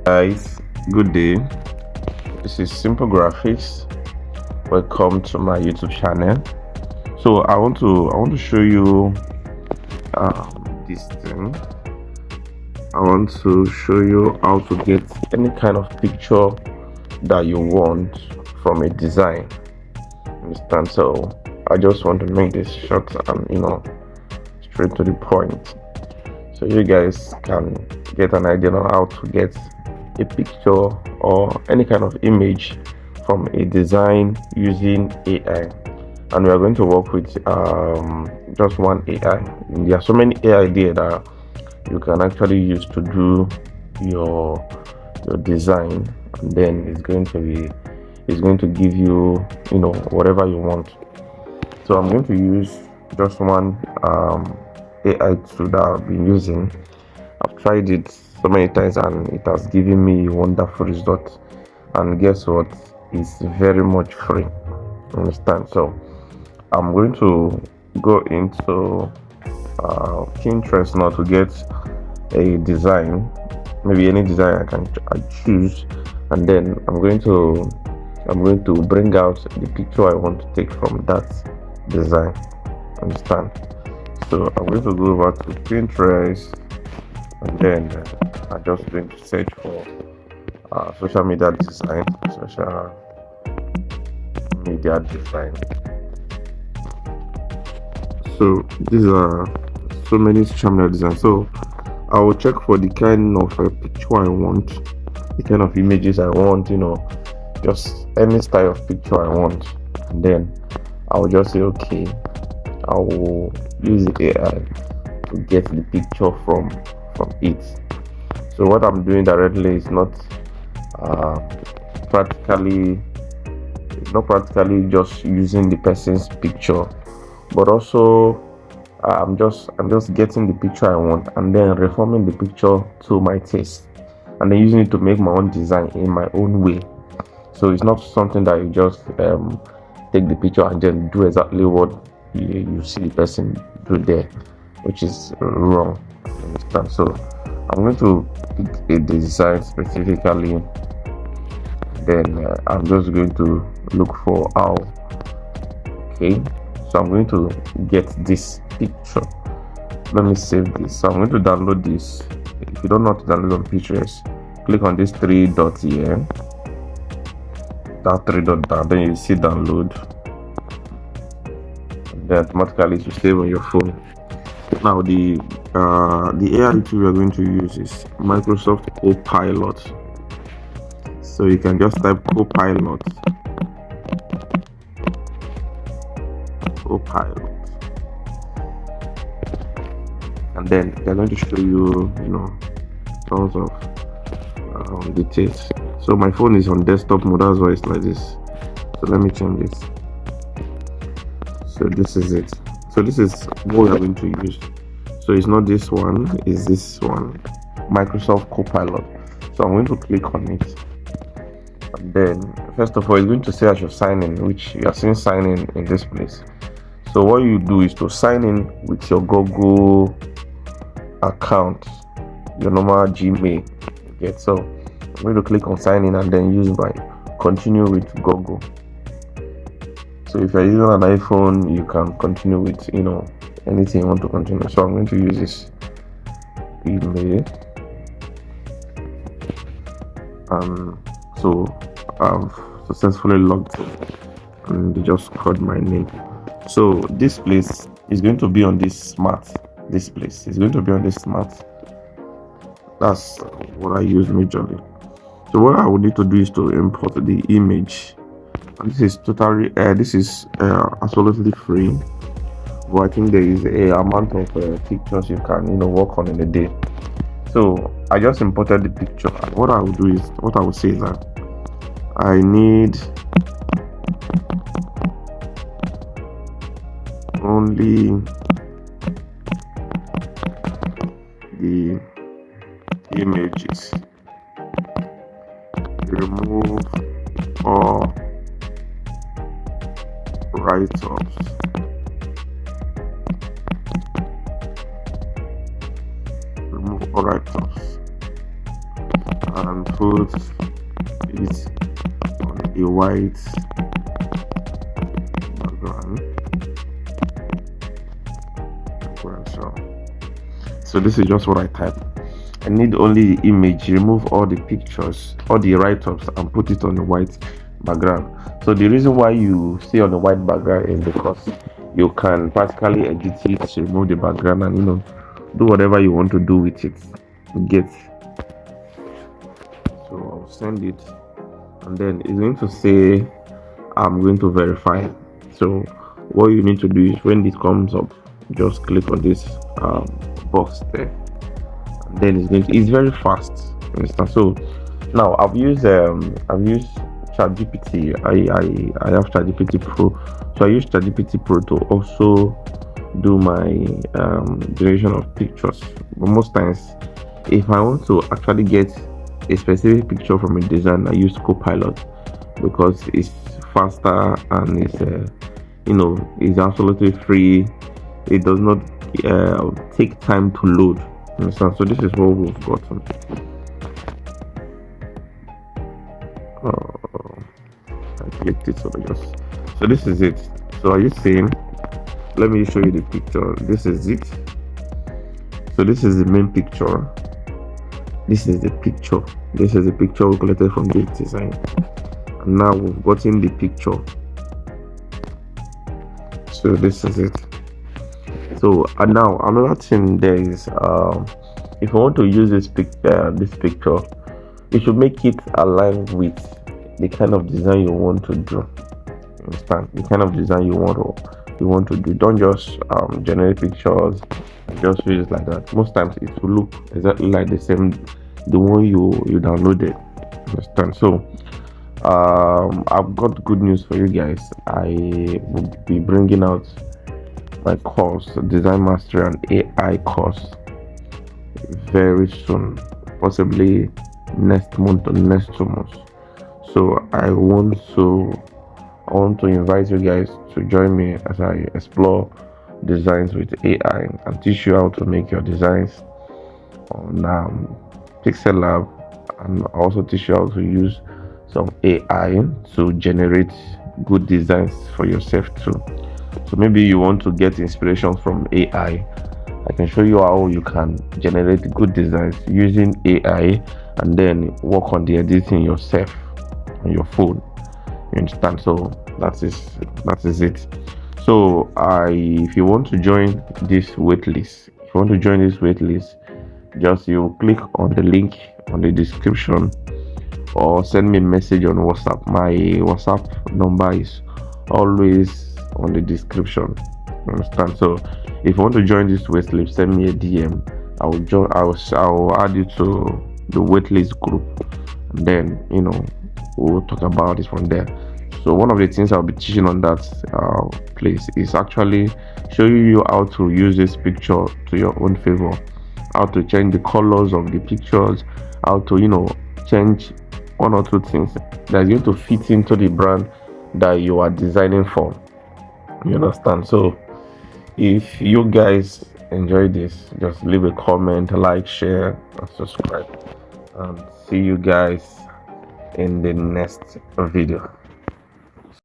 Guys, good day. This is Simple Graphics. Welcome to my YouTube channel. So I want to show you this thing. I want to show you how to get any kind of picture that you want from a design. Understand? So I just want to make this short and straight to the point, so you guys can get an idea on how to get a picture or any kind of image from a design using AI. And we are going to work with just one AI. There are so many AI there that you can actually use to do your design, and then it's going to give you whatever you want. So I'm going to use just one AI tool that I've been using. I've tried it so many times and it has given me wonderful results. And guess what? It's very much free. Understand? So I'm going to go into Pinterest now to get a design, maybe any design I choose, and then I'm going to bring out the picture I want to take from that design. Understand? So I'm going to go over to Pinterest, and then I'm just going to search for social media design. So these are so many social media designs. So I will check for the kind of picture I want, the kind of images I want, just any style of picture I want, and then I will just say okay, I will use the AI to get the picture from it. So what I'm doing directly is not practically just using the person's picture, but also I'm just getting the picture I want and then reforming the picture to my taste, and then using it to make my own design in my own way. So it's not something that you just take the picture and then do exactly what you see the person do there, which is wrong. Understand? So I'm going to pick a design specifically, then I'm just going to look for how. Okay, so I'm going to get this picture. Let me save this. So I'm going to download this. If you don't know how to download on Pinterest, click on this three dots here, that three dot down, then you see download, and then automatically it will save on your phone. Now the AI tool we are going to use is Microsoft Copilot. So you can just type Copilot, and then they're going to show you tons of details. So my phone is on desktop mode, that's why it's like this. So let me change it. So this is it. So this is what we are going to use. So it's not this one, it's this one, Microsoft Copilot. So I'm going to click on it, and then first of all it's going to say I should sign in, which you are seeing sign in this place. So what you do is to sign in with your Google account, your normal Gmail. Okay, so I'm going to click on sign in and then use my continue with Google. So if you're using an iPhone, you can continue with anything you want to continue. So I'm going to use this email. So I've successfully logged in, and they just called my name. So this place is going to be on this smart. This place is going to be on this smart. That's what I use majorly. So what I would need to do is to import the image. And this is totally absolutely free, but I think there is a amount of pictures you can work on in a day. So I just imported the picture, and what I would say is that I need only the images, remove all write-offs, and put it on a white background. So this is just what I type. I need only the image, remove all the pictures, all the write-ups, and put it on the white background. So the reason why you see on the white background is because you can practically edit it, remove the background, and do whatever you want to do with it. Get. So I'll send it, and then it's going to say I'm going to verify. So what you need to do is when this comes up, just click on this box there, and then it's very fast. Understand? So now I've used ChatGPT. I have ChatGPT Pro, so I use ChatGPT Pro to also do my generation of pictures. But most times, if I want to actually get a specific picture from a design, I use Copilot because it's faster and it's absolutely free. It does not take time to load. Understand? So this is what we've gotten. I clicked it, so this is it. So are you seeing? Let me show you the picture. This is it. So this is the main picture. This is the picture. This is the picture we collected from this design. And now we've gotten the picture. So this is it. So now another thing there is if you want to use this picture, you should make it align with the kind of design you want to do. Understand? The kind of design you want to do. Don't just generate pictures, just use it like that. Most times it will look exactly like the one you downloaded. Understand? So I've got good news for you guys. I will be bringing out my course, Design Mastery and AI course, very soon, possibly next month or next 2 months. So I want to invite you guys to join me as I explore designs with AI and teach you how to make your designs on Pixel Lab, and also teach you how to use some AI to generate good designs for yourself too. So maybe you want to get inspiration from AI. I can show you how you can generate good designs using AI and then work on the editing yourself on your phone. You understand? So that is it. So if you want to join this waitlist, just you click on the link on the description or send me a message on WhatsApp. My WhatsApp number is always on the description. You understand? So if you want to join this waitlist, send me a DM. I'll add you to the waitlist group, and then we'll talk about it from there. So one of the things I'll be teaching on that place is actually showing you how to use this picture to your own favor, how to change the colors of the pictures, how to change one or two things that's going to fit into the brand that you are designing for. You understand? So if you guys enjoy this, just leave a comment, like, share, and subscribe, and see you guys in the next video.